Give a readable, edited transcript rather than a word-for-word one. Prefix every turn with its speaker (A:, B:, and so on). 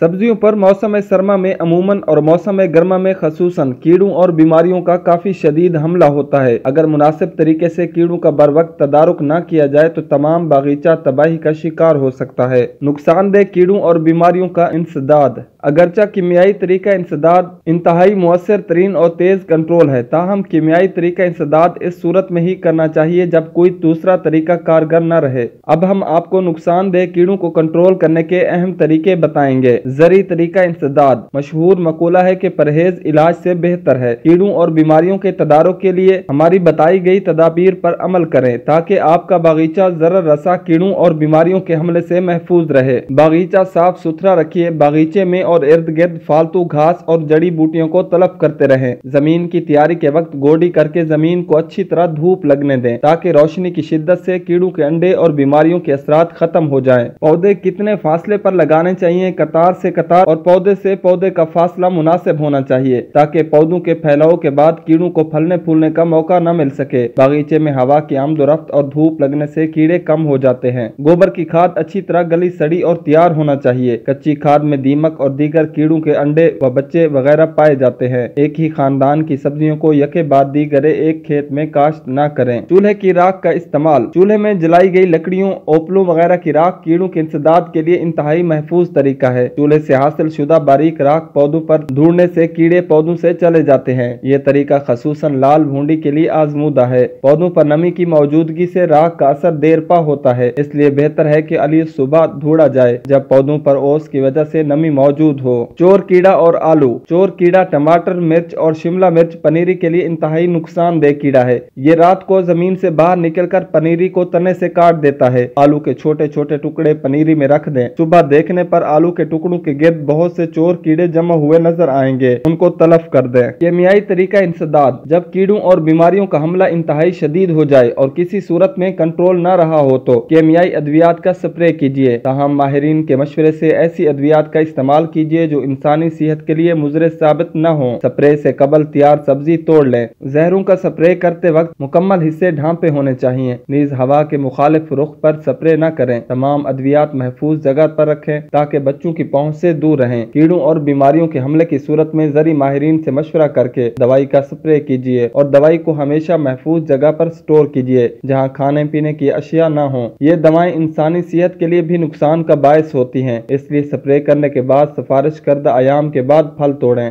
A: सब्जियों पर मौसम सरमा में अमूमन और मौसम गर्मा में खसूसन कीड़ों और बीमारियों का काफी शदीद हमला होता है। अगर मुनासिब तरीके से कीड़ों का बर वक्त तदारुक न किया जाए तो तमाम बागीचा तबाही का शिकार हो सकता है। नुकसानदेह कीड़ों और बीमारियों का इंसदाद। अगरचा कीमियाई तरीका इंसदाद इंतहाई मुअस्सर तरीन और तेज कंट्रोल है, ताहम कीमियाई तरीका इंसदाद इस सूरत में ही करना चाहिए जब कोई दूसरा तरीका कारगर न रहे। अब हम आपको नुकसानदेह कीड़ों को कंट्रोल करने के अहम तरीके बताएंगे। जरी तरीका इंसदाद। मशहूर मकूला है कि परहेज इलाज से बेहतर है। कीड़ों और बीमारियों के तदारुक के लिए हमारी बताई गई तदाबीर पर अमल करें ताकि आपका बागीचा जरर रसा कीड़ों और बीमारियों के हमले से महफूज रहे। बागीचा साफ सुथरा रखिए। बागीचे में और इर्द गिर्द फालतू घास और जड़ी बूटियों को तलब करते रहें। जमीन की तैयारी के वक्त गोडी करके जमीन को अच्छी तरह धूप लगने दें ताकि रोशनी की शिद्दत से कीड़ों के अंडे और बीमारियों के असरात खत्म हो जाएं। पौधे कितने फासले पर लगाने चाहिए? कतार से कतार और पौधे से पौधे का फासला मुनासिब होना चाहिए ताकि पौधों के फैलाव के बाद कीड़ों को फलने फूलने का मौका न मिल सके। बागीचे में हवा की आमदोरफ्त और धूप लगने से कीड़े कम हो जाते हैं। गोबर की खाद अच्छी तरह गली सड़ी और तैयार होना चाहिए। कच्ची खाद में दीमक और दीगर कीड़ों के अंडे व बच्चे वगैरह पाए जाते हैं। एक ही खानदान की सब्जियों को यके बाद दीगरे एक खेत में काश्त न करें। चूल्हे की राख का इस्तेमाल। चूल्हे में जलाई गई लकड़ियों, ओपलों वगैरह की राख कीड़ों के इंसदाद के लिए इंतहाई महफूज तरीका है। चूल्हे से हासिल शुदा बारीक राख पौधों पर धूड़ने से कीड़े पौधों से चले जाते हैं। ये तरीका खसूसन लाल भूंडी के लिए आजमूदा है। पौधों पर नमी की मौजूदगी से राख का असर देर पा होता है, इसलिए बेहतर है कि अली सुबह धूड़ा जाए जब पौधों पर ओस की वजह से नमी मौजूद हो। चोर कीड़ा और आलू। चोर कीड़ा टमाटर, मिर्च और शिमला मिर्च पनीरी के लिए इंतहाई नुकसानदेह कीड़ा है। ये रात को जमीन से बाहर निकलकर पनीरी को तने से काट देता है। आलू के छोटे छोटे टुकड़े पनीरी में रख दें। सुबह देखने पर आलू के टुकड़ों के गिर्द बहुत से चोर कीड़े जमा हुए नजर आएंगे, उनको तलफ कर दें। कीमियाई तरीका इंसदाद। जब कीड़ों और बीमारियों का हमला इंतहाई शदीद हो जाए और किसी सूरत में कंट्रोल न रहा हो तो कीमियाई अद्वियात का स्प्रे कीजिए। ताहम माहिरीन के मशवरे से ऐसी अद्वियात का इस्तेमाल कीजिए जो इंसानी सेहत के लिए मुजरे साबित न हो। स्प्रे से कबल तैयार सब्जी तोड़ लें। जहरों का स्प्रे करते वक्त मुकम्मल हिस्से ढांपे होने चाहिए। नीज हवा के मुखालिफ रुख पर स्प्रे न करें। तमाम अद्वियात महफूज जगह पर रखें ताकि बच्चों की पहुंच से दूर रहें। कीड़ों और बीमारियों के हमले की सूरत में जरी माहिरीन से मशवरा करके दवाई का स्प्रे कीजिए और दवाई को हमेशा महफूज जगह पर स्टोर कीजिए जहां खाने पीने की अशिया न हो। ये दवाएं इंसानी सेहत के लिए भी नुकसान का बायस होती हैं, इसलिए स्प्रे करने के बाद सिफारिश करदा आयाम के बाद फल तोड़ें।